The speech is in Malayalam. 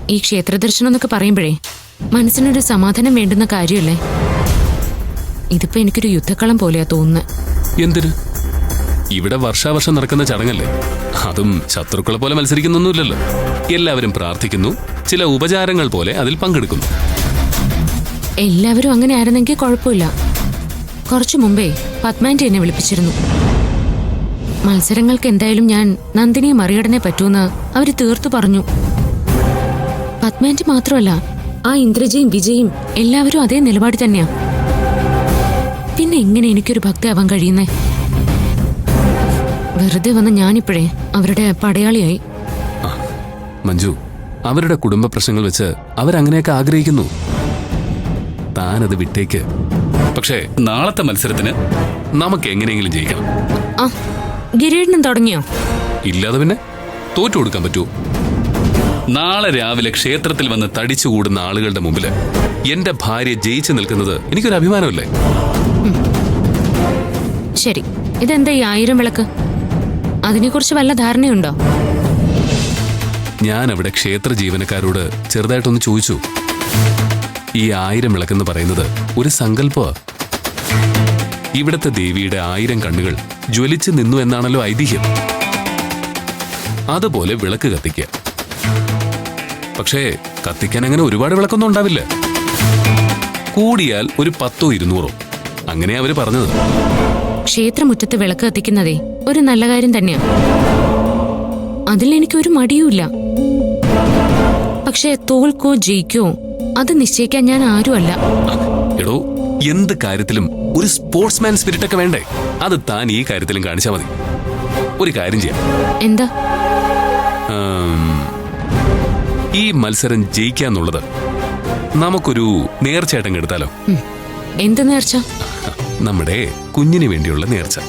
ഈ ക്ഷേത്ര ദർശനം എന്നൊക്കെ പറയുമ്പോഴേ മനസ്സിനൊരു സമാധാനം വേണ്ടുന്ന കാര്യമല്ലേ? ഇതിപ്പോ എനിക്കൊരു യുദ്ധക്കളം പോലെയാ തോന്നുന്നത്. എന്തിന്? ഇവിടെ വർഷാവർഷം നടക്കുന്ന ചടങ്ങല്ലേ. അതും ശത്രുക്കളെ പോലെ മത്സരിക്കുന്നൊന്നുമില്ലല്ലോ. എല്ലാവരും പ്രാർത്ഥിക്കുന്നു, ചില ഉപചാരങ്ങൾ പോലെ അതിൽ പങ്കെടുക്കുന്നു. എല്ലാവരും അങ്ങനെ ആയിരുന്നെങ്കിൽ കുഴപ്പമില്ല. കുറച്ചു മുമ്പേ പത്മാൻറ്റി എന്നെ വിളിപ്പിച്ചിരുന്നു. മത്സരങ്ങൾക്ക് എന്തായാലും ഞാൻ നന്ദിനിയെ മറികടനെ പറ്റൂന്ന് അവര് തീർത്തു പറഞ്ഞു. പത്മാൻറ്റി മാത്രമല്ല, ആ ഇന്ദ്രജയും വിജയും എല്ലാവരും അതേ നിലപാട് തന്നെയാ. പിന്നെ എങ്ങനെ എനിക്കൊരു ഭക്തി ആവാൻ കഴിയുന്നേ? വെറുതെ വന്ന് ഞാനിപ്പോഴേ അവരുടെ പടയാളിയായി. മഞ്ജു, അവരുടെ കുടുംബ പ്രശ്നങ്ങൾ വെച്ച് അവരങ്ങനെയൊക്കെ ആഗ്രഹിക്കുന്നു. താനത് വിട്ടേക്ക്. പക്ഷേ നാളത്തെ മത്സരത്തിന് നമുക്ക് എങ്ങനെയെങ്കിലും ജയിക്കണം. ആ, ഗിരീടനും തുടങ്ങിയോ? ഇല്ലാതെ പിന്നെ തോറ്റു കൊടുക്കാൻ പറ്റുമോ? നാളെ രാവിലെ ക്ഷേത്രത്തിൽ വന്ന് തടിച്ചു കൂടുന്ന ആളുകളുടെ മുമ്പില് എന്റെ ഭാര്യ ജയിച്ചു നിൽക്കുന്നത് എനിക്കൊരു അഭിമാനമല്ലേ? ശരി, ഇതെന്താ ഈ 1000 വിളക്ക്? അതിനെക്കുറിച്ച് വല്ല ധാരണയുണ്ടോ? ഞാൻ അവിടെ ക്ഷേത്ര ജീവനക്കാരോട് ചെറുതായിട്ടൊന്ന് ചോദിച്ചു. ഈ 1000 വിളക്കെന്ന് പറയുന്നത് ഒരു സങ്കല്പമാ. ഇവിടുത്തെ ദേവിയുടെ 1000 കണ്ണുകൾ ജ്വലിച്ചു നിന്നു എന്നാണല്ലോ ഐതിഹ്യം. അതുപോലെ വിളക്ക് കത്തിക്കുക. പക്ഷേ കത്തിക്കാൻ അങ്ങനെ ഒരുപാട് വിളക്കൊന്നും ഉണ്ടാവില്ല. കൂടിയാൽ ഒരു 10ഓ 200ഓ, അങ്ങനെയാ അവര് പറഞ്ഞത്. ക്ഷേത്രമുറ്റത്ത് വിളക്ക് കത്തിക്കുന്നതേ ഒരു നല്ല കാര്യം തന്നെയാ. അതിൽ എനിക്കൊരു മടിയുമില്ല. പക്ഷേ തോൽക്കോ ജയിക്കോ അത് നിശ്ചയിക്കാൻ ഞാൻ ആരുമല്ല. എടോ, എന്ത് കാര്യത്തിലും ഒരു സ്പോർട്സ്മാൻ സ്പിരിറ്റ് ഒക്കെ വേണ്ടേ? അത് താൻ ഈ കാര്യത്തിലും കാണിച്ചാൽ മതി. ഒരു കാര്യം ചെയ്യാം. എന്താ? ഈ മത്സരം ജയിക്കാന്നുള്ളത് നമുക്കൊരു നേർച്ചയായിട്ടങ്ങ് എടുത്താലോ? എന്ത് നേർച്ച? നമ്മുടെ കുഞ്ഞിന് വേണ്ടിയുള്ള നേർച്ച.